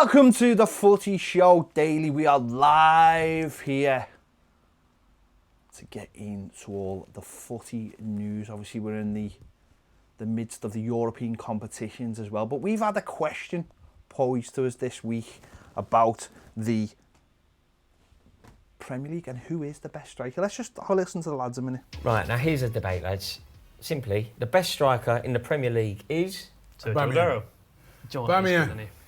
Welcome to the Footy Show Daily. We are live here to get into all the footy news. Obviously, we're in the midst of the European competitions as well. But we've had a question posed to us this week about the Premier League and who is the best striker. Let's just listen to the lads a minute. Right, now here's a debate, lads. Simply, the best striker in the Premier League is... Birmingham.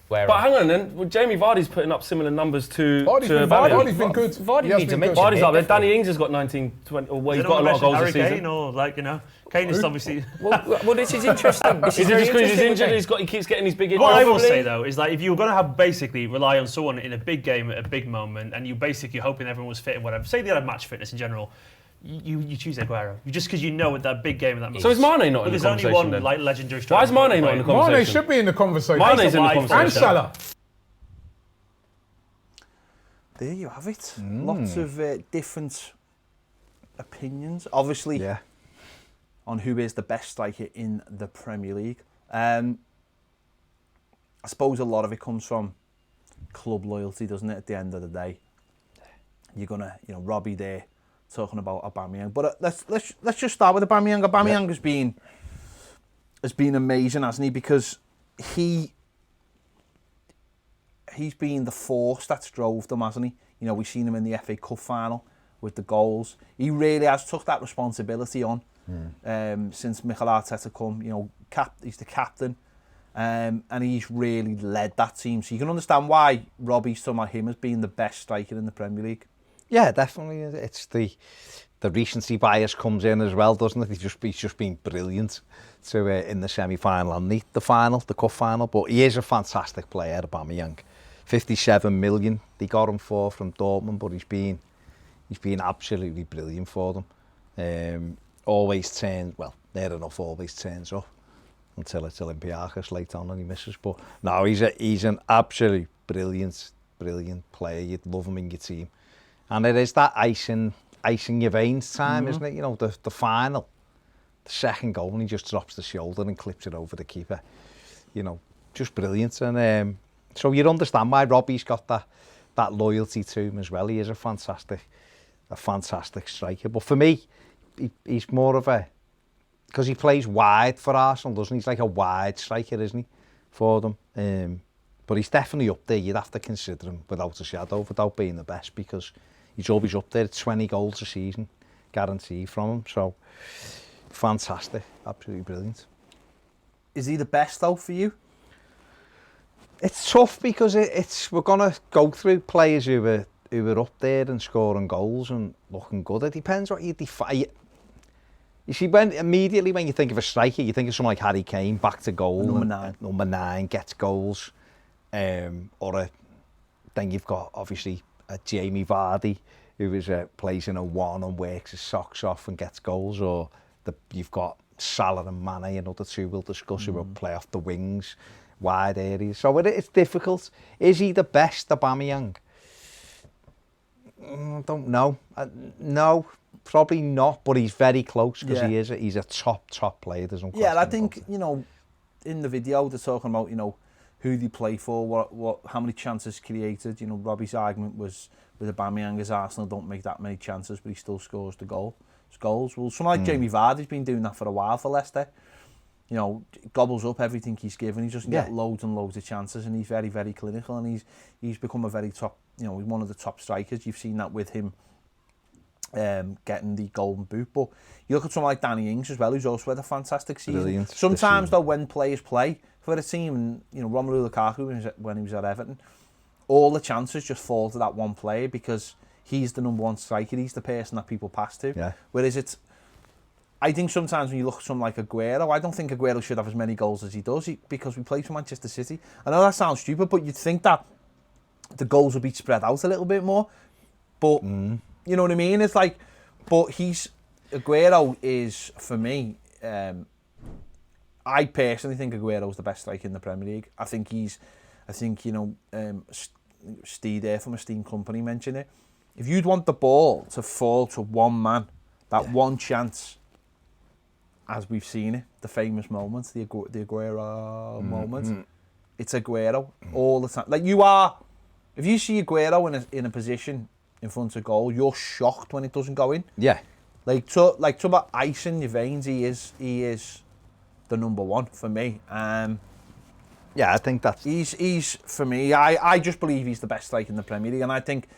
But hang on then, well, Jamie Vardy's putting up similar numbers to Vardy's been good. Vardy needs a mention. Vardy's up there. Danny Ings has got 19, 20, or he's got a lot of goals this season. Kane or Kane is obviously... Well, this is interesting. Is it just because he's injured he keeps getting these big injuries? What I will say though is if you're going to have basically rely on someone in a big game at a big moment and you basically hoping everyone was fit and whatever, say they had match fitness in general, you choose Aguero. Just because you know at that big game of that moment. So is Mane not in the conversation? There's only one then? legendary striker. Why is Mane not in the conversation? Mane should be in the conversation. Mane's in the conversation. And Salah. There you have it. Lots of different opinions, obviously, on who is the best striker in the Premier League. I suppose a lot of it comes from club loyalty, doesn't it? At the end of the day, you're gonna, Robbie there talking about Aubameyang, but let's just start with Aubameyang. Aubameyang has been amazing, hasn't he? Because he's been the force that's drove them, hasn't he? We've seen him in the FA Cup final with the goals. He really has took that responsibility on since Mikel Arteta come. He's the captain, and he's really led that team. So you can understand why Robbie's talking about him as being the best striker in the Premier League. Yeah, definitely. It's the recency bias comes in as well, doesn't it? He's just been brilliant in the semi-final and the final, the cup final. But he is a fantastic player, Aubameyang. 57 million they got him for from Dortmund, but he's been absolutely brilliant for them. Always turns up until it's Olympiacos late on and he misses. But no, he's an absolute brilliant player. You'd love him in your team. And it is that ice in your veins time, isn't it? The final, the second goal, when he just drops the shoulder and clips it over the keeper. Just brilliant. And so you'd understand why Robbie's got that loyalty to him as well. He is a fantastic striker. But for me, he's more of because he plays wide for Arsenal, doesn't he? He's like a wide striker, isn't he, for them? But he's definitely up there. You'd have to consider him without a shadow, without being the best, because he's always up there. It's 20 goals a season, guaranteed from him. So, fantastic. Absolutely brilliant. Is he the best, though, for you? It's tough because we're going to go through players who are up there and scoring goals and looking good. It depends what you define. You see, when you think of a striker, you think of someone like Harry Kane, back to goal. Number 9, gets goals. Then you've got, obviously, Jamie Vardy, who plays in a 1 and works his socks off and gets goals. Or you've got Salah and Mane, another 2 we'll discuss, who will play off the wings, wide areas. So it's difficult. Is he the best, Aubameyang? I don't know. No, probably not, but he's very close because he's a top player. There's no question. Yeah, I think, in the video they're talking about, who they play for, how many chances created. Robbie's argument was with Aubameyang as Arsenal don't make that many chances, but he still scores goals. Well, someone like Jamie Vardy's been doing that for a while for Leicester. Gobbles up everything he's given. He doesn't get loads and loads of chances, and he's very, very clinical, and he's become a very top, he's one of the top strikers. You've seen that with him getting the golden boot. But you look at someone like Danny Ings as well, who's also had a fantastic season. Brilliant. Sometimes though, when players play for a team, and Romelu Lukaku when he was at Everton, all the chances just fall to that one player because he's the number one striker. He's the person that people pass to. Yeah. Whereas I think sometimes when you look at someone like Aguero, I don't think Aguero should have as many goals as he does because we play for Manchester City. I know that sounds stupid, but you'd think that the goals would be spread out a little bit more. But you know what I mean? It's like, but Aguero is, for me, I personally think Aguero's the best striker in the Premier League. I think Steve there from a Steam Company mentioned it. If you'd want the ball to fall to one man, that one chance, as we've seen it, the famous moments, the Aguero moment, it's Aguero all the time. Like, you are, if you see Aguero in a position in front of goal, you're shocked when it doesn't go in. Yeah. Talk about ice in your veins. He is the number one for me. Yeah, I think that's... He's for me. I just believe he's the best striker in the Premier League, and I think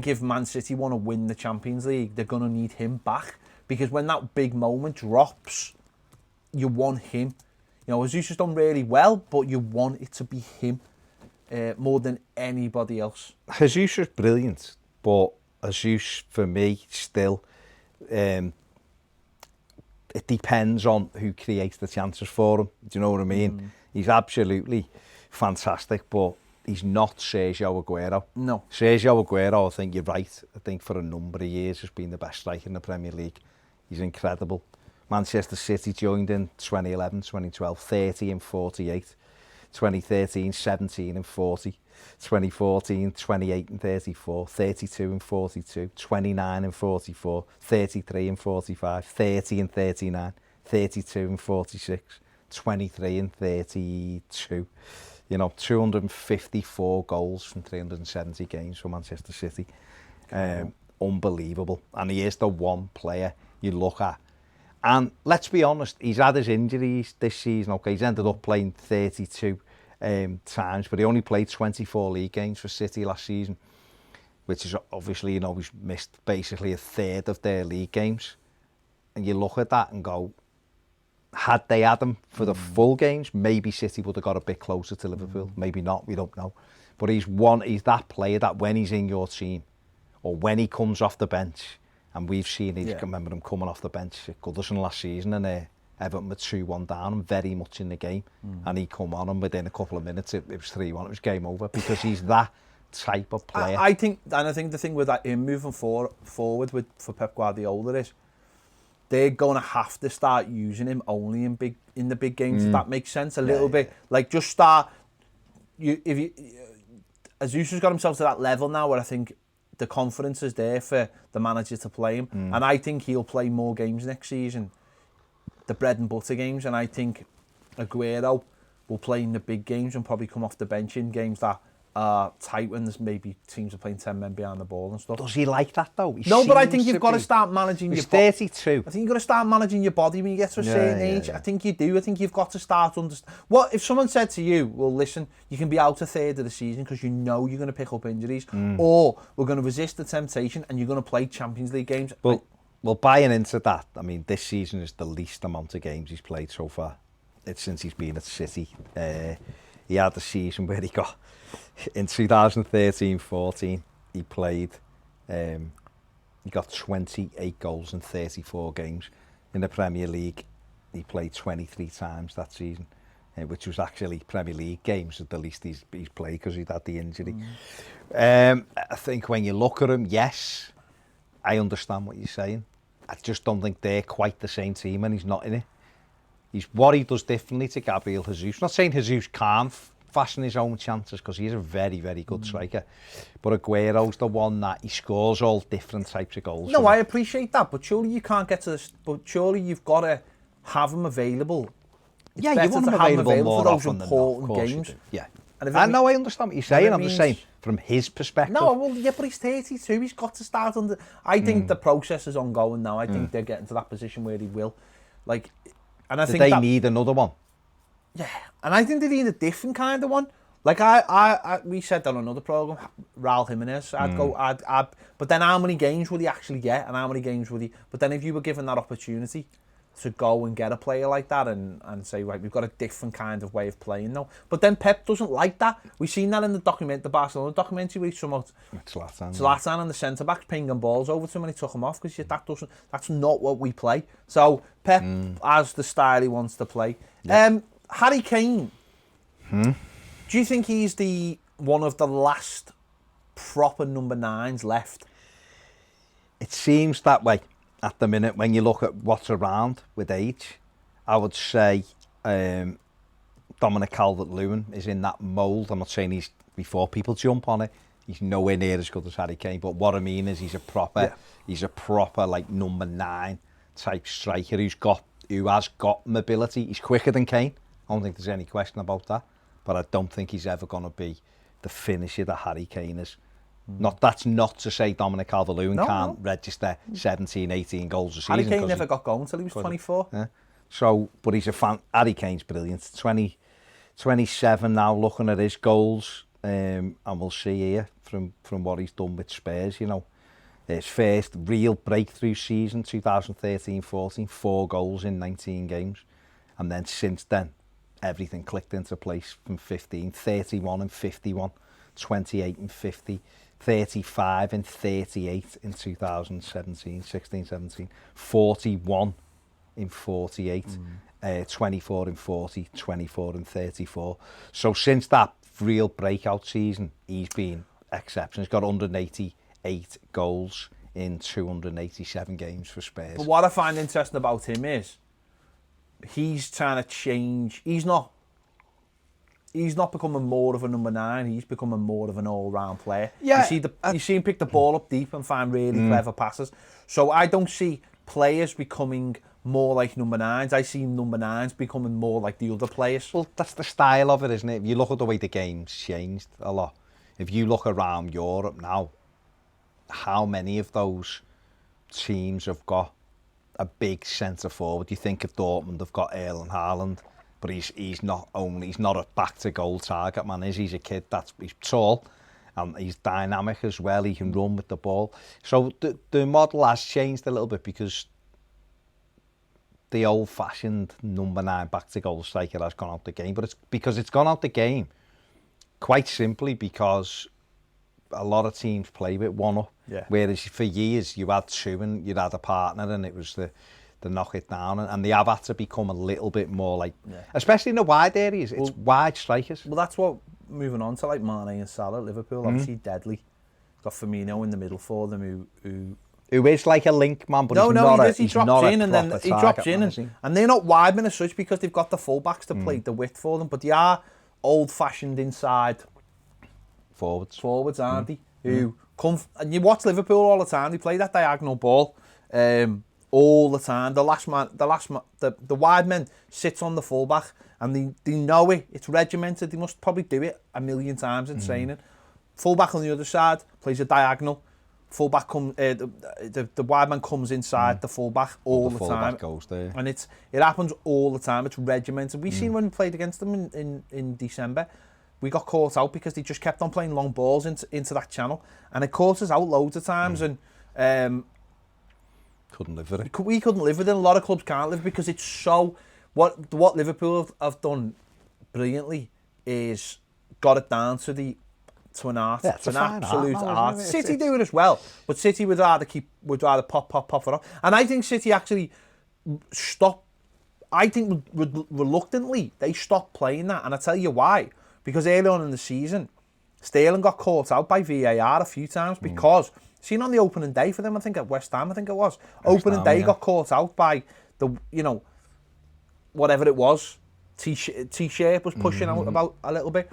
if Man City want to win the Champions League, they're gonna need him back, because when that big moment drops, you want him. You know, Jesus has done really well, but you want it to be him more than anybody else. Jesus is brilliant, but Jesus, for me, still, it depends on who creates the chances for him. Do you know what I mean? He's absolutely fantastic, but he's not Sergio Aguero. No. Sergio Aguero, I think you're right. I think for a number of years has been the best striker in the Premier League. He's incredible. Manchester City joined in 2011, 2012, 30 and 48. 2013, 17 and 40. 2014, 28 and 34. 32 and 42. 29 and 44. 33 and 45. 30 and 39. 32 and 46. 23 and 32. You know, 254 goals from 370 games for Manchester City. Unbelievable. And he is the one player you look at. And let's be honest, he's had his injuries this season. Okay, he's ended up playing 32 times, but he only played 24 league games for City last season, which is obviously, you know, he's missed basically a third of their league games. And you look at that and go, had they had him for the full games, maybe City would have got a bit closer to Liverpool. Maybe not, we don't know. But he's that player that when he's in your team, or when he comes off the bench, and we've seen, I remember him coming off the bench at Goodison last season, and Everton were 2-1 down and very much in the game. And he come on, and within a couple of minutes, it was 3-1, it was game over, because he's that type of player. I think the thing with that, him moving forward for Pep Guardiola is, they're going to have to start using him only in the big games, if that makes sense, a little bit. Like, just start, Jesus has got himself to that level now where I think the confidence is there for the manager to play him. And I think he'll play more games next season, the bread and butter games, and I think Aguero will play in the big games and probably come off the bench in games that are tight when there's maybe teams are playing 10 men behind the ball and stuff. Does he like that though? No, but I think you've got to start managing your body. He's 32. I think you've got to start managing your body when you get to a certain age. I think you do. I think you've got to start understand. What if someone said to you, well, listen, you can be out a third of the season because you know you're going to pick up injuries, or we're going to resist the temptation and you're going to play Champions League games. Well, buying into that, I mean, this season is the least amount of games he's played so far. It's since he's been at City. He had the season where he got, in 2013-14, he played, he got 28 goals in 34 games. In the Premier League, he played 23 times that season, which was actually Premier League games at the least he's played because he'd had the injury. I think when you look at him, yes, I understand what you're saying. I just don't think they're quite the same team and he's not in it. What he does differently to Gabriel Jesus. I'm not saying Jesus can't fashion his own chances because he's a very, very good striker. But Aguero's the one that he scores all different types of goals. No, I appreciate that, but surely you can't get to this. But surely you've got to have him available. It's you want him available more for those often important games. Yeah. I know, I understand what you're saying. I'm just saying from his perspective. No, well, yeah, but he's 32. He's got to start under. I think the process is ongoing now. I think they're getting to that position where he will. Like, and I think they need another one. Yeah, and I think they need a different kind of one. Like we said on another program, Raul Jimenez. But then how many games would he actually get, and how many games would he? But then if you were given that opportunity to go and get a player like that and say, right, we've got a different kind of way of playing now. But then Pep doesn't like that. We've seen that in the Barcelona documentary where he promoted Zlatan and the centre-backs pinging balls over to him and he took him off because that's not what we play. So Pep has the style he wants to play. Yeah. Harry Kane, do you think he's one of the last proper number 9s left? It seems that way. At the minute, when you look at what's around with age, I would say Dominic Calvert-Lewin is in that mould. I'm not saying he's, before people jump on it, he's nowhere near as good as Harry Kane. But what I mean is he's a proper like number 9 type striker who has got mobility. He's quicker than Kane. I don't think there's any question about that. but I don't think he's ever going to be the finisher that Harry Kane is. That's not to say Dominic Calvert-Lewin can't register 17, 18 goals a season. Harry Kane never got going until he was 24. Yeah. So, but he's a fan. Harry Kane's brilliant. 27 now, looking at his goals, and we'll see here from what he's done with Spurs, you know. His first real breakthrough season, 2013-14, 4 goals in 19 games. And then since then, everything clicked into place from 15, 31 and 51, 28 and 50, 35 and 38 in 2017, 16, 17, 41 in 48, 24 in 40, 24 and 34. So since that real breakout season, he's been exceptional. He's got 188 goals in 287 games for Spurs. But what I find interesting about him is he's trying to change. He's not becoming more of a number 9. He's becoming more of an all-round player. Yeah, you see him pick the ball up deep and find really clever passes. So I don't see players becoming more like number 9s. I see number 9s becoming more like the other players. Well, that's the style of it, isn't it? If you look at the way the game's changed a lot. If you look around Europe now, how many of those teams have got a big centre forward? You think of Dortmund, they've got Erling Haaland, but he's not a back to goal target man. He's a kid he's tall and he's dynamic as well. He can run with the ball. So the model has changed a little bit because the old-fashioned number 9 back to goal striker has gone out the game. But it's gone out the game quite simply because a lot of teams play with one up. Yeah. Whereas for years you had 2 and you'd had a partner and it was the knock it down, and they have had to become a little bit more like, especially in the wide areas, it's wide strikers. Well, that's what, moving on to like Marnie and Salah, Liverpool, obviously deadly. Got Firmino in the middle for them who is like a link man, but he drops in and they're not wide men as such because they've got the fullbacks to play the width for them, but they are old-fashioned inside forwards, aren't they? Who come and you watch Liverpool all the time. They play that diagonal ball all the time. The wide man sits on the fullback, and they know it. It's regimented. They must probably do it a million times in training. Fullback on the other side plays a diagonal. Fullback the wide man comes inside the fullback all the time, goes there. and it happens all the time. It's regimented. We seen when we played against them in December, we got caught out because they just kept on playing long balls into that channel, and it caught us out loads of times. And couldn't live with it. We couldn't live with it. A lot of clubs can't live because it's so. What Liverpool have done brilliantly is got it down to an art, to an absolute art. City do it as well, but City would rather pop it up. And I think City actually stopped. I think reluctantly they stopped playing that, and I tell you why. Because early on in the season, Sterling got caught out by VAR a few times because seen on the opening day for them, I think at West Ham, opening day got caught out by whatever it was. T-shirt was pushing out about a little bit.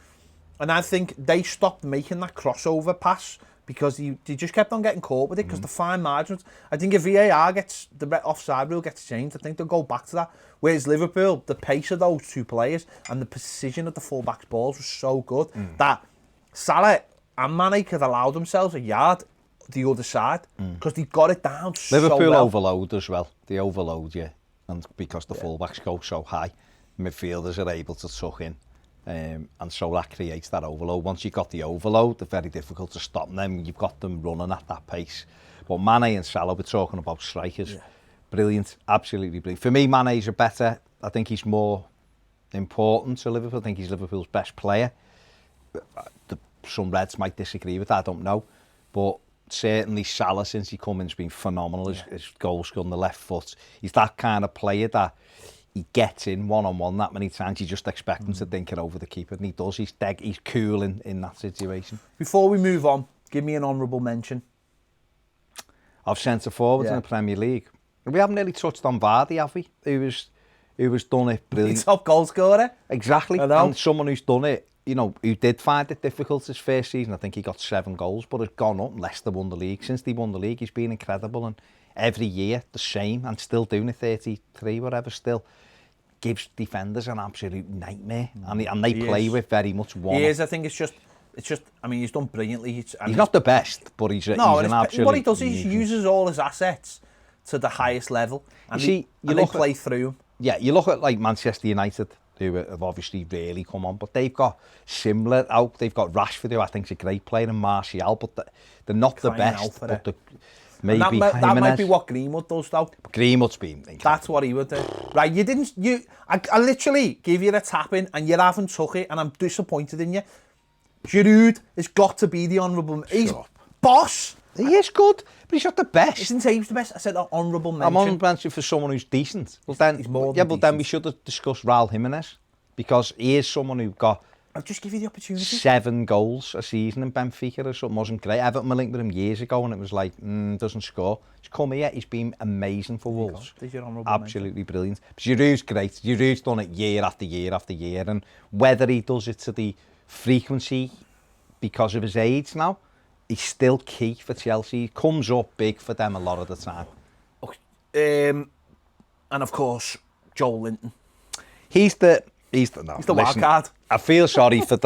And I think they stopped making that crossover pass because they just kept on getting caught with it because the fine margins. I think if VAR the offside rule gets changed, I think they'll go back to that. Whereas Liverpool, the pace of those two players and the precision of the fullback's balls was so good that Salah and Mane could allow themselves a yard the other side because they got it down so well. Liverpool overload as well. They overload you, and because the fullbacks go so high, midfielders are able to tuck in. And so that creates that overload. Once you've got the overload, they're very difficult to stop them. You've got them running at that pace. But Mane and Salah, we're talking about strikers. Yeah. Brilliant, absolutely brilliant. For me, Mane's better. I think he's more important to Liverpool. I think he's Liverpool's best player. Some Reds might disagree with that, I don't know. But certainly Salah, since he come in, has been phenomenal. His goal scored on the left foot. He's that kind of player that he gets in one-on-one that many times. You just expect him to think it over the keeper, and he does. He's cool in that situation. Before we move on, give me an honourable mention of centre forwards in the Premier League. We haven't really touched on Vardy, have we? Who has done it brilliant. Top goal scorer. Exactly. And someone who's done it, who did find it difficult his first season. I think he got 7 goals, but has gone up. Leicester won the league. Since they won the league, he's been incredible, and every year the same, and still doing it, 33, whatever, still gives defenders an absolute nightmare, and they play with very much one. He is. I think it's just. I mean, he's done brilliantly. He's not the best, but he's an absolute. What he does is he uses all his assets to the highest level, and they play through him. Yeah, you look at like Manchester United, who have obviously really come on, but they've got similar out. They've got Rashford, who I think's a great player, and Martial, but they're not the best. But maybe that might be what Greenwood does, though. Greenwood's been incredible. That's what he would do. Right, I literally gave you a tap-in, and you haven't took it, and I'm disappointed in you. Giroud has got to be the honourable. He's boss. He is good, but he's not the best. I didn't say he was the best. I said honourable mention. I'm honourable mention for someone who's decent. Well, then, he's more than decent. But then we should have discussed Raul Jimenez, because he is someone who got. I'll just give you the opportunity. 7 goals a season in Benfica or something. Wasn't great. Everton were linked with him years ago, and it was like, doesn't score. He's come here. He's been amazing for Wolves. Absolutely brilliant. But Giroud's great. Giroud's done it year after year after year, and whether he does it to the frequency because of his age now, he's still key for Chelsea. He comes up big for them a lot of the time. And of course, Joel Linton. He's the wild card. I feel sorry for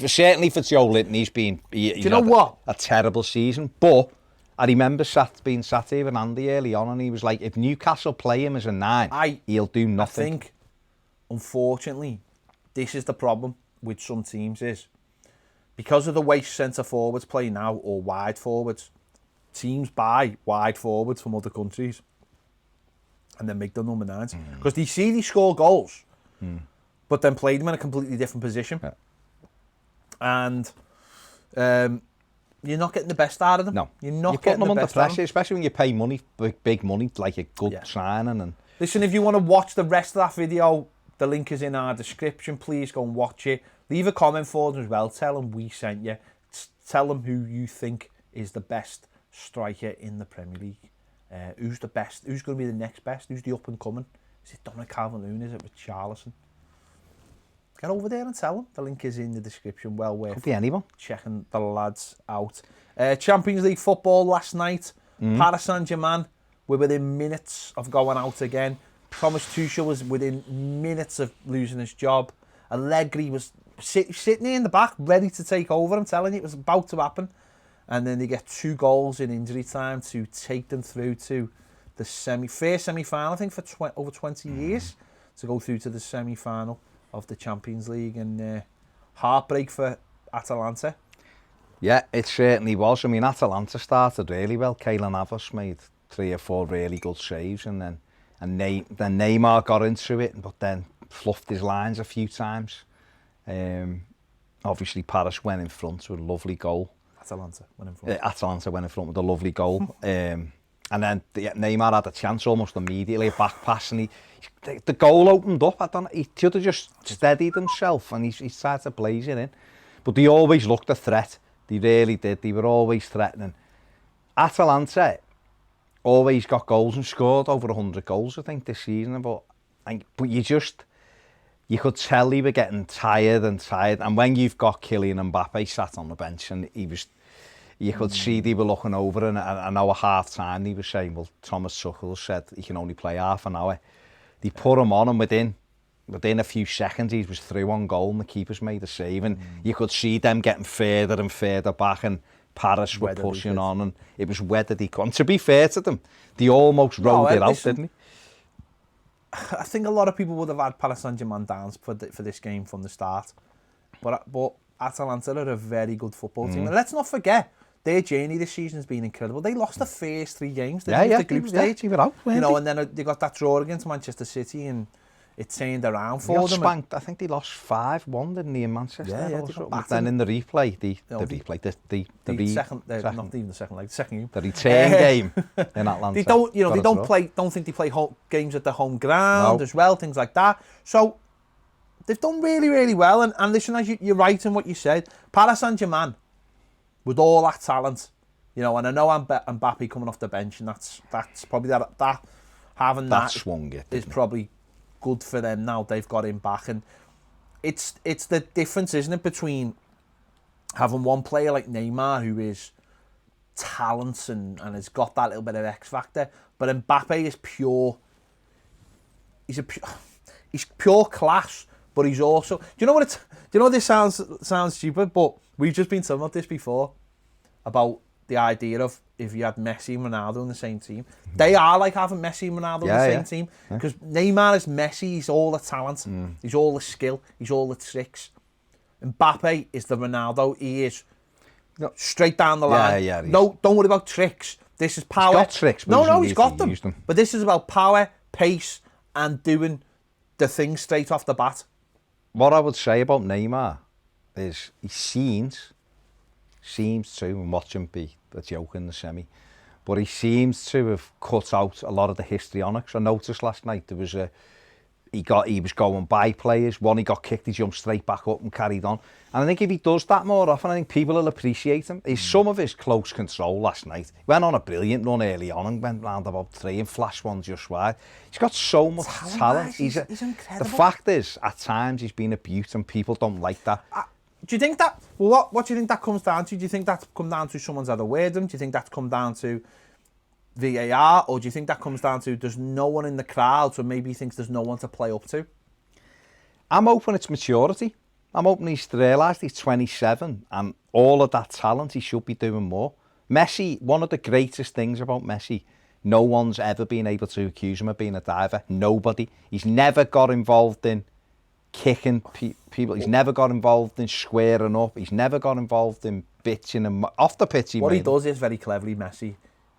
certainly for Joe Linton. He's Do you know what? A terrible season. But I remember being sat here with Andy early on, and he was like, if Newcastle play him as a 9, he'll do nothing. I think, unfortunately, this is the problem with some teams is because of the way centre forwards play now, or wide forwards, teams buy wide forwards from other countries and then make them number 9s because they see they score goals, but then play them in a completely different position, and you're not getting the best out of them. No, you're not putting getting them the under best out of pressure, them. especially when you pay money, big money, like a good signing. And listen, if you want to watch the rest of that video, the link is in our description. Please go and watch it. Leave a comment for them as well. Tell them we sent you. Tell them who you think is the best striker in the Premier League. Who's the best? Who's going to be the next best? Who's the up and coming? Is it Dominic Calvert-Lewin? Is it Richarlison? Get over there and tell them. The link is in the description. Well worth could be anyone. Checking the lads out. Champions League football last night. Paris Saint-Germain were within minutes of going out again. Thomas Tuchel was within minutes of losing his job. Allegri was sitting in the back, ready to take over. I'm telling you, it was about to happen. And then they get 2 goals in injury time to take them through to the first semi-final, I think, for over 20 years, to go through to the semi-final of the Champions League. And heartbreak for Atalanta. Yeah, it certainly was. I mean, Atalanta started really well. Keylor Navas made 3 or 4 really good saves, and then Neymar got into it, but then fluffed his lines a few times. Obviously, Paris went in front with a lovely goal. Atalanta went in front. Atalanta went in front with a lovely goal. And then Neymar had a chance almost immediately, a back pass, and the goal opened up. He should have just steadied himself, and he tried to blaze it in. But they always looked a threat. They really did. They were always threatening. Atalanta always got goals and scored over 100 goals, I think, this season. But you could tell he were getting tired. And when you've got Kylian Mbappe sat on the bench, and you could see they were looking over, and an hour half time they were saying, well, Thomas Tuchel said he can only play half an hour. They put him on, and within a few seconds he was through on goal, and the keeper's made a save, and you could see them getting further and further back, and Paris were pushing on, and it was whether they come. To be fair to them, they almost rode it out, didn't they? I think a lot of people would have had Paris Saint-Germain down for this game from the start. But Atalanta are a very good football team. And let's not forget, their journey this season has been incredible. They lost the first 3 games. The group stage. They were out, and then they got that draw against Manchester City, and it turned around for them. Spanked. I think they lost 5-1, didn't they, in Manchester? Yeah, then in the replay, the second game, the return game in Atlanta. They don't think they play games at their home ground as well, things like that. So they've done really, really well. And listen, as you're right in what you said, Paris Saint-Germain, with all that talent, and I know Mbappe coming off the bench, and that's probably that having that swung it is probably good for them now. They've got him back, and it's the difference, isn't it, between having one player like Neymar who is talent and has got that little bit of X factor, but Mbappe is pure. He's he's pure class, but he's also... Do you know what it's... Do you know this sounds stupid, but we've just been talking about this before, about the idea of if you had Messi and Ronaldo in the same team. They are like having Messi and Ronaldo in the same team, because Neymar is Messi, he's all the talent, he's all the skill, he's all the tricks. Mbappe is the Ronaldo, he is straight down the line. No, don't worry about tricks. This is power. He's got tricks, but he's got them. But this is about power, pace, and doing the thing straight off the bat. What I would say about Neymar is he seems to, and watch him be a joke in the semi, but he seems to have cut out a lot of the histrionics. I noticed last night there was he was going by players. One, he got kicked, he jumped straight back up and carried on. And I think if he does that more often, I think people will appreciate him. Some of his close control last night. He went on a brilliant run early on and went round about 3 and flashed one just wide. He's got so much talent. He's incredible. The fact is, at times he's been abused and people don't like that. Do you think that... Well, what do you think that comes down to? Do you think that's come down to someone's had a word with him? Do you think that's come down to VAR? Or do you think that comes down to there's no one in the crowd, so maybe he thinks there's no one to play up to? I'm hoping it's maturity. I'm hoping he's realised he's 27 and all of that talent, he should be doing more. Messi, one of the greatest things about Messi, no one's ever been able to accuse him of being a diver. Nobody. He's never got involved in kicking people. He's never got involved in squaring up. He's never got involved in bitching and off the pitch. What he does is very cleverly, Messi,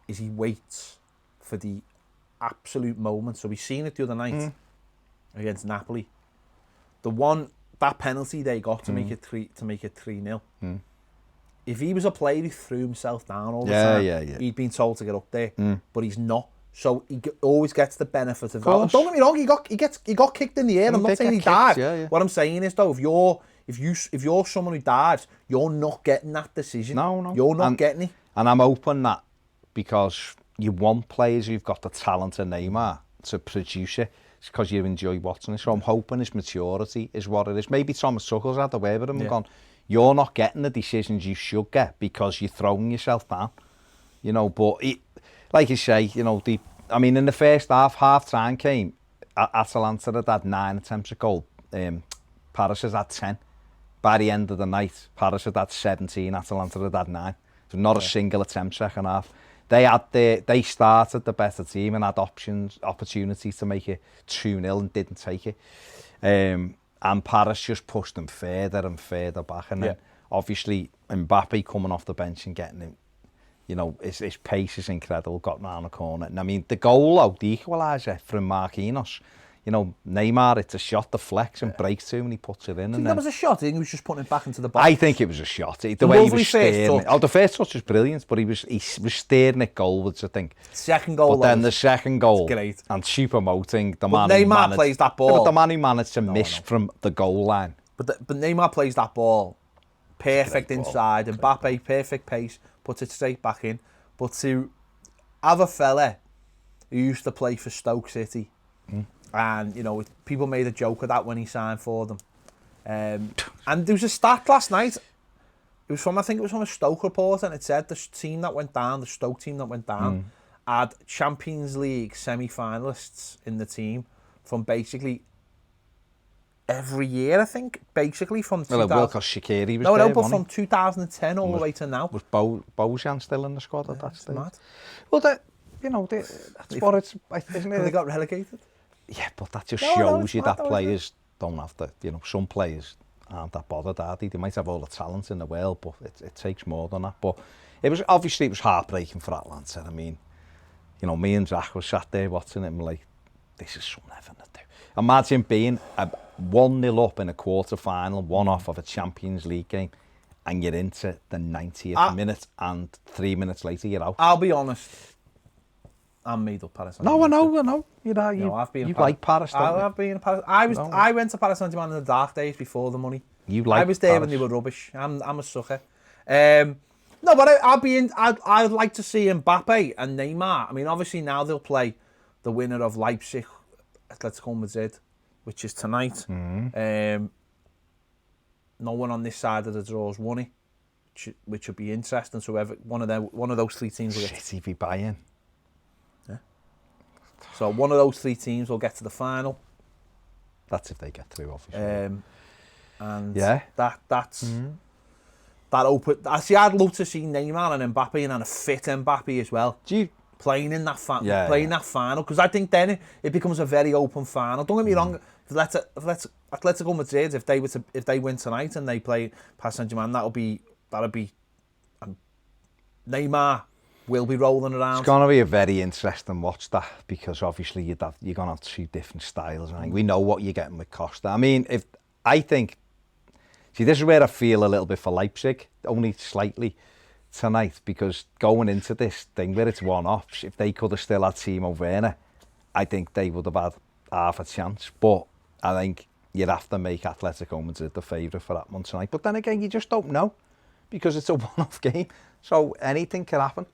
is he waits for the absolute moment. So we've seen it the other night against Napoli. That penalty they got to make it 3-0. If he was a player who threw himself down all the time, he'd been told to get up there, but he's not. So he always gets the benefit of that. And don't get me wrong, he got kicked in the air. I'm not saying he died. What I'm saying is though, if you're someone who dives, you're not getting that decision. No. You're not getting it. And I'm hoping that because you want players who've got the talent of Neymar to produce it. It's because you enjoy watching it. So I'm hoping his maturity is what it is. Maybe Thomas Tuchel's had the way with him and gone, you're not getting the decisions you should get because you're throwing yourself down. You know, but like you say, you know, in the first half time came, Atalanta had had 9 attempts at goal. Paris has had 10. By the end of the night, Paris had had 17, Atalanta had had 9. So not a single attempt second half. They started the better team and had opportunities to make it 2-0 and didn't take it. And Paris just pushed them further and further back. And then obviously Mbappe coming off the bench and getting him, you know, his pace is incredible, got round the corner. And I mean, the goal, the equaliser from Marquinhos, you know, Neymar, it's a shot, the flex and breaks to him and he puts it in. Do you think that was a shot? I think he was just putting it back into the box. I think it was a shot. The way he was steering it. The first touch was brilliant, but he was steering it goalwards, I think. Second goal. But then the second goal, great. And super promoting the man. Neymar plays that ball. But the man who managed to miss from the goal line. But Neymar plays that ball perfect inside. Mbappe, perfect pace, puts it straight back in. But to have a fella who used to play for Stoke City, and you know, people made a joke of that when he signed for them. And there was a stat last night. I think it was from a Stoke report, and it said the team that went down, the Stoke team that went down, had Champions League semi-finalists in the team from basically every year, I think. Basically from 2000. Well, because Shaqiri was there, but from 2010 all the way to now. Was Bojan still in the squad at that stage? Mad. Well, that's what it's, isn't it? They got relegated. Yeah, but that just shows you that players don't have to, you know, some players aren't that bothered, are they? They might have all the talent in the world, but it takes more than that. But it was heartbreaking for Atlanta. I mean, you know, me and Zach were sat there watching it and like, this is something heaven to do. Imagine being 1-0 up in a quarter-final, one off of a Champions League game, and you're into the 90th minute, and 3 minutes later you're out. I'll be honest. I'm made up Paris Saint-Germain. No, I know. You like Paris, don't you? I've been in Paris. I went to Paris Saint-Germain in the dark days before the money. I was there when they were rubbish. I'm a sucker. No, but I'd like to see Mbappe and Neymar. I mean, obviously now they'll play the winner of Leipzig, Atletico Madrid, which is tonight. No one on this side of the draw's won it, which would be interesting. So one of those three teams will get City v Bayern. So one of those three teams will get to the final. That's if they get through, obviously. And Yeah. that's that open. Actually, I'd love to see Neymar and Mbappe and a fit Mbappe as well. Do you? Playing in that Yeah. that final, because I think then it becomes a very open final. Don't get me wrong. If Atletico Madrid, if they win tonight and they play Paris Saint-Germain, that'll be Neymar will be rolling around. It's going to be a very interesting watch, that, because obviously you're going to have two different styles. I think we know what you're getting with Costa. I mean, this is where I feel a little bit for Leipzig, only slightly tonight, because going into this thing where it's one-offs, if they could have still had Timo Werner, I think they would have had half a chance. But I think you'd have to make Atletico Madrid the favourite for that one tonight. But then again, you just don't know, because it's a one-off game, so anything can happen.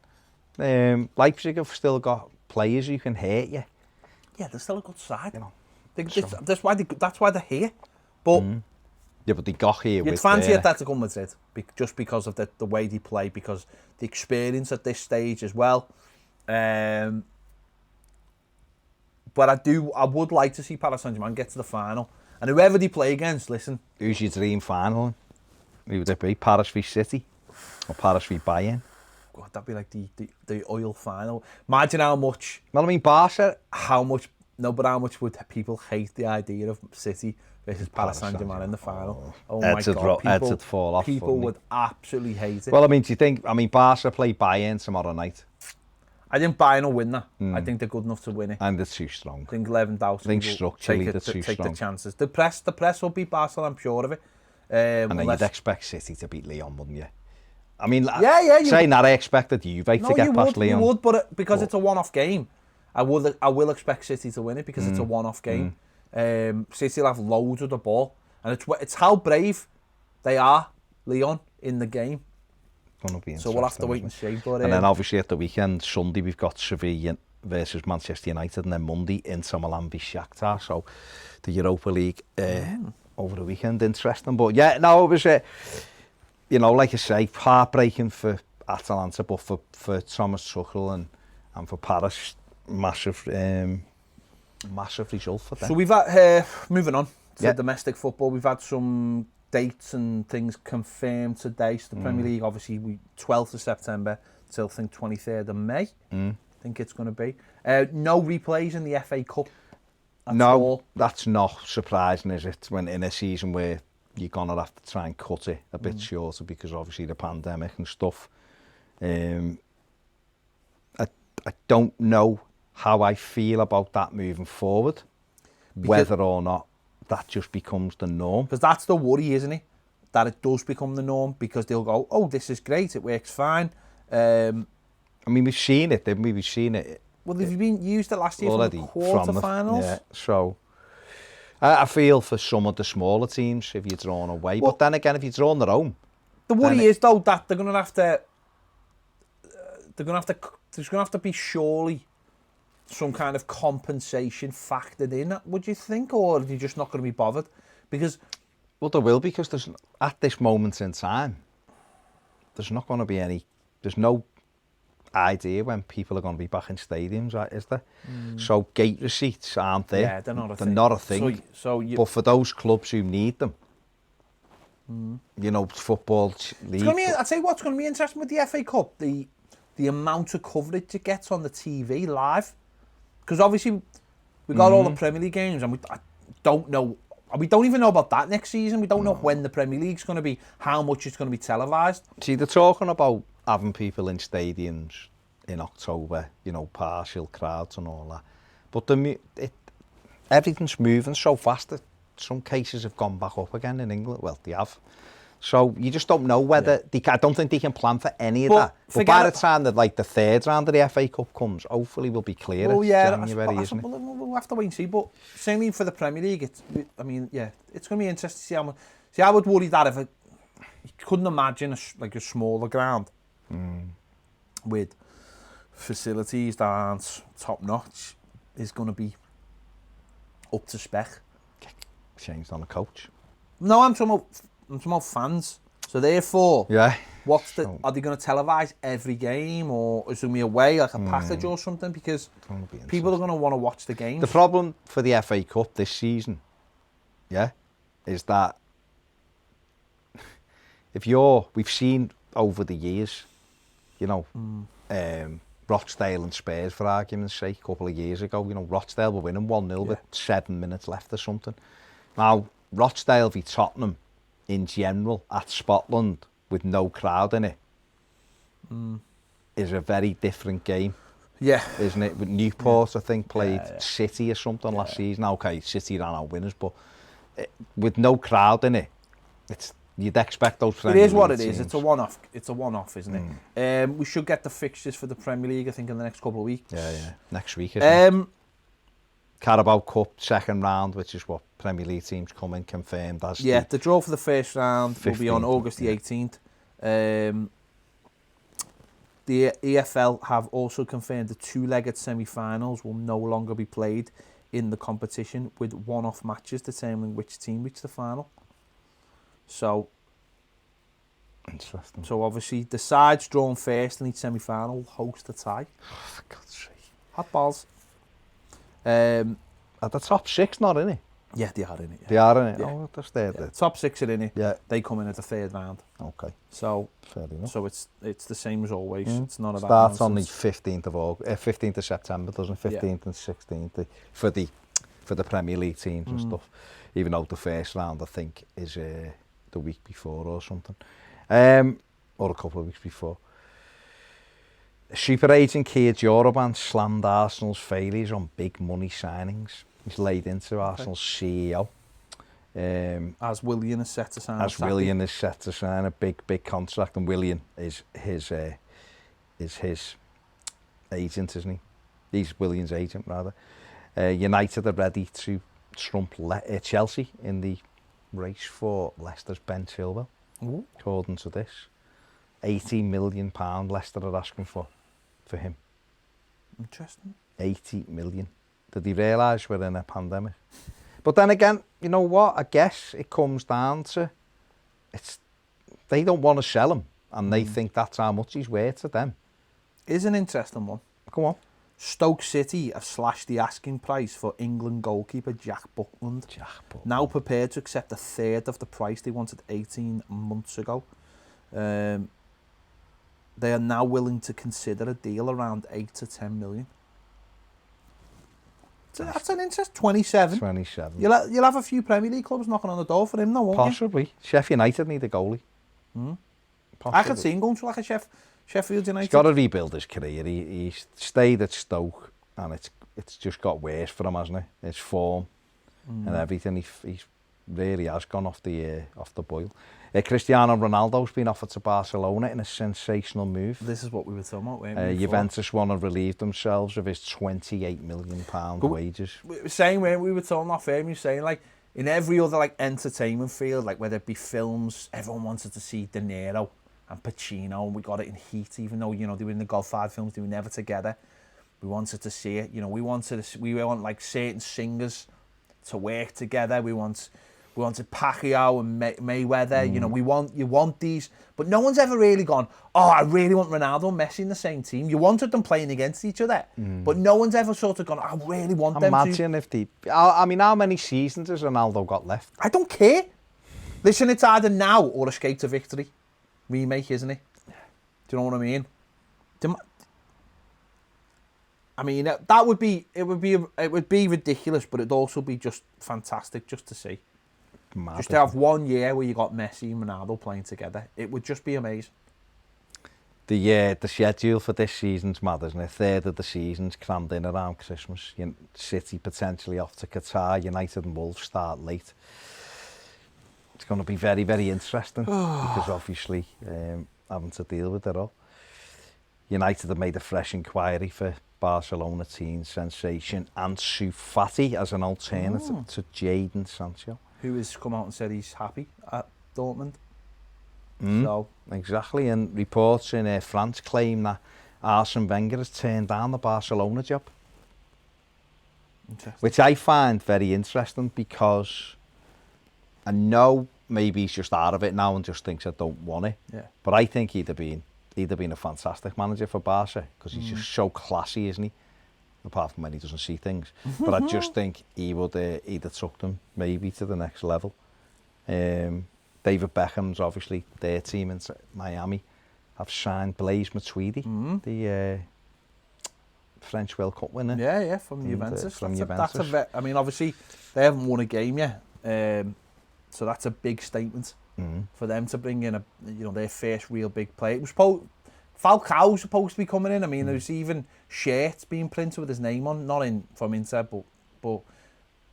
Leipzig have still got players who can hurt you. Yeah, they're still a good side. You know, that's why they're here. But yeah, but they got here you'd with fancy Atletico Madrid just because of the way they play, because the experience at this stage as well. But I would like to see Paris Saint-Germain get to the final, and whoever they play against, listen. Who's your dream final? Who would it be? Paris v City or Paris v Bayern? God, that'd be like the oil final. Imagine how much Well, I mean, Barca. how much would people hate the idea of City versus Paris Saint-Germain in the final? Oh my God, heads would fall off. People would absolutely hate it. Well, I mean, do you think? I mean, Barca play Bayern tomorrow night, I think Bayern will win that. I think they're good enough to win it. and they're too strong. I think Lewandowski I think will structurally take they're too take the strong. chances. The press will beat Barcelona, I'm sure of it. And then Unless- you'd expect City to beat Lyon, wouldn't you? I mean, Yeah, saying that, I expected Juve to get past Lyon. You would, but because it's a one-off game, I will expect City to win it, because it's a one-off game. City will have loads of the ball, and it's how brave they are, Lyon, in the game. Gonna be So we'll have to wait interesting, and isn't see. But it? And then obviously at the weekend, Sunday, we've got Sevilla versus Manchester United, and then Monday, Inter Milan v Shakhtar. So the Europa League over the weekend, interesting. But yeah, no, it was, like I say, heartbreaking for Atalanta, but for Thomas Tuchel and for Paris, massive result for them. So we've had, moving on to Yeah. domestic football, we've had some dates and things confirmed today. So the Premier League, obviously, 12th of September till, I think, 23rd of May. I think it's going to be. No replays in the FA Cup at all. That's not surprising, is it? When in a season where you're going to have to try and cut it a bit shorter, because obviously the pandemic and stuff. I don't know how I feel about that moving forward, whether or not that just becomes the norm. Because that's the worry, isn't it? That it does become the norm, because they'll go, oh, this is great, it works fine. I mean, we've seen it, didn't we? We've seen it. Well, they've been used it last year already from the quarterfinals. Yeah, so I feel for some of the smaller teams if you're drawn away. Well, but then again, if you're drawn their own, the worry is though that they're going to have to. There's going to have to be surely some kind of compensation factored in. Would you think, or are you just not going to be bothered? Because well, there will, because there's at this moment in time, there's not going to be any. There's no idea when people are going to be back in stadiums, is there? So gate receipts aren't there. yeah, they're not a thing. So but for those clubs who need them, football league. I'd say what's going to be interesting with the FA Cup, the amount of coverage it gets on the TV live, because obviously we got all the Premier League games, and I don't know. We don't even know about that next season. We don't know when the Premier League's going to be, how much it's going to be televised. See, they're talking about having people in stadiums in October, partial crowds and all that. But everything's moving so fast that some cases have gone back up again in England. Well, they have. So you just don't know whether I don't think they can plan for any of that. But by the time that the third round of the FA Cup comes, hopefully we'll be clear. Well, yeah, January, isn't it? We'll have to wait and see. But certainly for the Premier League, it's going to be interesting to see how much. See, I would worry that if you couldn't imagine a smaller ground with facilities that aren't top notch is going to be up to spec. Changed on a coach. No, I'm talking about fans. So therefore, yeah. Are they going to televise every game, or is there going to be a way, like a package or something? Because people are going to want to watch the games. The problem for the FA Cup this season yeah, is that we've seen over the years, you know, Rochdale and Spurs, for argument's sake, a couple of years ago, you know, Rochdale were winning 1-0 with 7 minutes left or something. Now, Rochdale v Tottenham, in general, at Scotland, with no crowd in it, is a very different game. Yeah. Isn't it? With Newport, I think, played City or something last season. Okay, City ran out winners, but with no crowd in it, you'd expect those friendly It is what it teams. is. It's a one-off. It's a one-off, isn't it? We should get the fixtures for the Premier League, I think, in the next couple of weeks. Yeah. Next week, isn't it? Carabao Cup, second round, which is what Premier League teams come in confirmed as. Yeah, the draw for the first round will be on August the 18th. The EFL have also confirmed the two-legged semi-finals will no longer be played in the competition, with one-off matches determining which team reach the final. So, interesting. So obviously the sides drawn first in each semi-final will host the tie. Oh, for God's sake. Hot balls. At the top 6, not in it. Yeah, they are in it. Yeah. They are in it. Yeah. Oh, that's there. Yeah. Top 6 are in it. Yeah. They come in at the third round. Okay. So fair enough. So it's the same as always. It's not about starts on the 15th of August, 15th of September, doesn't it? 15th and 16th for the Premier League teams and stuff. Even though the first round, I think, is the week before or something, or a couple of weeks before. Super agent Keir Joroban slammed Arsenal's failures on big money signings. He's laid into Arsenal's CEO. As Willian is set to sign. Willian is set to sign a big contract, and Willian is his agent, isn't he? He's Willian's agent, rather. United are ready to trump Chelsea in the race for Leicester's Ben Chilwell. Ooh. According to this, £80 million Leicester are asking for him. Interesting. 80 million. Did he realise we're in a pandemic? But then again, you know what? I guess it comes down to they don't want to sell him, and they think that's how much he's worth to them. Is an interesting one. Come on. Stoke City have slashed the asking price for England goalkeeper Jack Buckland. Now prepared to accept a third of the price they wanted 18 months ago. They are now willing to consider a deal around 8 to 10 million. So that's an interest. 27. 27. You'll have a few Premier League clubs knocking on the door for him, though, won't Possibly. you? Sheffield United need a goalie. I could see him going to like a Sheffield United. He's got to rebuild his career. He stayed at Stoke, and it's just got worse for him, hasn't it? His form and everything. He really has gone off the boil. Cristiano Ronaldo's been offered to Barcelona in a sensational move. This is what we were talking about, weren't we? Juventus want to relieve themselves of his £28 million wages. We were saying, when we were talking off air, we were saying, like, in every other like entertainment field, like whether it be films, everyone wanted to see De Niro and Pacino, and we got it in Heat, even though, you know, they were in the Godfather films, they were never together. We wanted to see it, you know, we want like certain singers to work together. We wanted Pacquiao and Mayweather. You know, you want these, but no one's ever really gone, oh, I really want Ronaldo and Messi in the same team. You wanted them playing against each other, but no one's ever sort of gone, I really want them to. Imagine if I mean, how many seasons has Ronaldo got left? I don't care. Listen, it's either now or Escape to Victory remake, isn't it? Do you know what I mean? I mean, that would be ridiculous, but it'd also be just fantastic just to see. Mad, just to have 1 year where you got Messi and Ronaldo playing together, it would just be amazing. The schedule for this season's mad, isn't it? A third of the season's crammed in around Christmas. City potentially off to Qatar. United and Wolves start late. It's going to be very, very interesting because obviously having to deal with it all. United have made a fresh inquiry for Barcelona teen sensation Ansu Fati as an alternative to Jadon Sancho, who has come out and said he's happy at Dortmund. So exactly, and reports in France claim that Arsene Wenger has turned down the Barcelona job, which I find very interesting because I know maybe he's just out of it now and just thinks I don't want it. Yeah. But I think he'd have been a fantastic manager for Barca because he's just so classy, isn't he? apart from when he doesn't see things. But I just think he would he'd have took them maybe to the next level. David Beckham's obviously their team in Miami have signed Blaise Matuidi, the French World Cup winner. Yeah, from Juventus. From That's Juventus. I mean, obviously, they haven't won a game yet, so that's a big statement for them to bring in their first real big player. It was Falcao's supposed to be coming in. I mean, there's even shirts being printed with his name on, not from Inter, but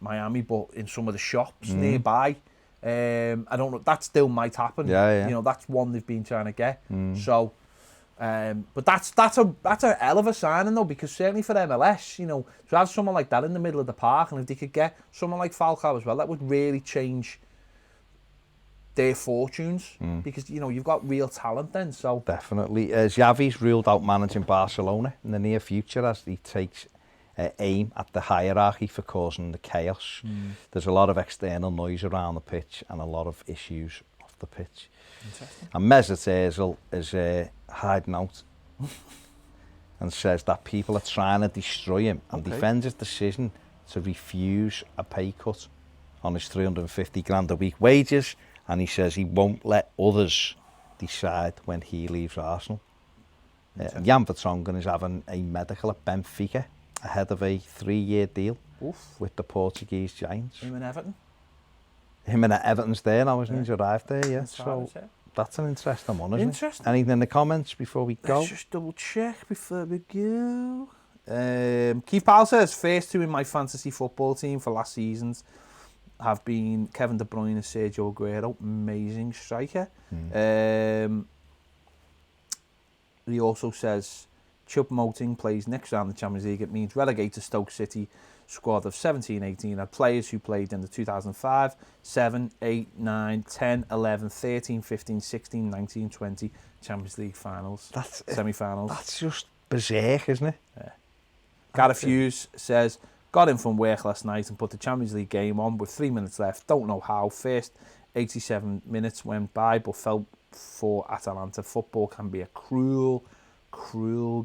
Miami, but in some of the shops nearby. I don't know. That still might happen. Yeah. That's one they've been trying to get. So, but that's a hell of a signing though, because certainly for MLS, to have someone like that in the middle of the park, and if they could get someone like Falcao as well, that would really change their fortunes, because you've got real talent then. So definitely, Xavi's ruled out managing Barcelona in the near future as he takes aim at the hierarchy for causing the chaos. There's a lot of external noise around the pitch and a lot of issues off the pitch. And Mesut Ozil is hiding out and says that people are trying to destroy him, and defends his decision to refuse a pay cut on his 350 grand a week wages, and he says he won't let others decide when he leaves Arsenal. Jan Vertonghen is having a medical at Benfica ahead of a 3-year deal with the Portuguese Giants. him and Everton. Him and Everton's there now, isn't he? He's arrived there, yeah. So that's an interesting one, isn't Interesting. it? Anything in the comments before we go? Let's just double check before we go. Keith Powell says, first two in my fantasy football team for last seasons have been Kevin De Bruyne and Sergio Aguero. Amazing striker. He also says, Choupo-Moting plays next round in the Champions League. It means relegated Stoke City squad of 17-18 are players who played in the 2005, 7, 8, 9, 10, 11, 13, 15, 16, 19, 20 Champions League finals, semi-finals. That's just berserk, isn't it? Yeah. Gareth Hughes says, got in from work last night and put the Champions League game on with 3 minutes left. Don't know how. First 87 minutes went by, but felt for Atalanta. Football can be a cruel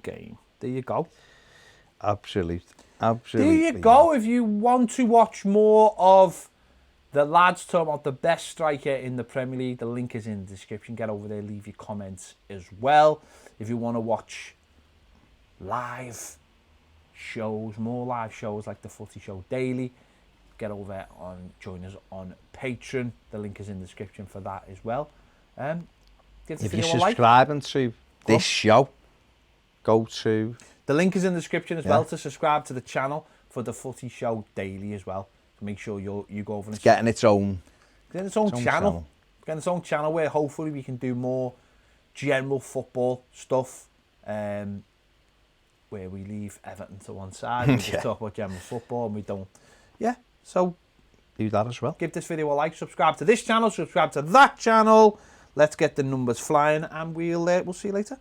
game. There you go. Absolutely. There you go. If you want to watch more of the lads talking about the best striker in the Premier League, the link is in the description. Get over there, leave your comments as well. If you want to watch live shows, more live shows like the Footy Show Daily, get over and join us on Patreon. The link is in the description for that as well. If you're subscribing to this show, go to... The link is in the description as well to subscribe to the channel for the Footy Show Daily as well. So make sure you go over and... It's getting its own... Getting its own channel. Getting its own channel where hopefully we can do more general football stuff. Where we leave Everton to one side. We just talk about general football and we don't... Yeah, so... Do that as well. Give this video a like, subscribe to this channel, subscribe to that channel. Let's get the numbers flying and we'll see you later.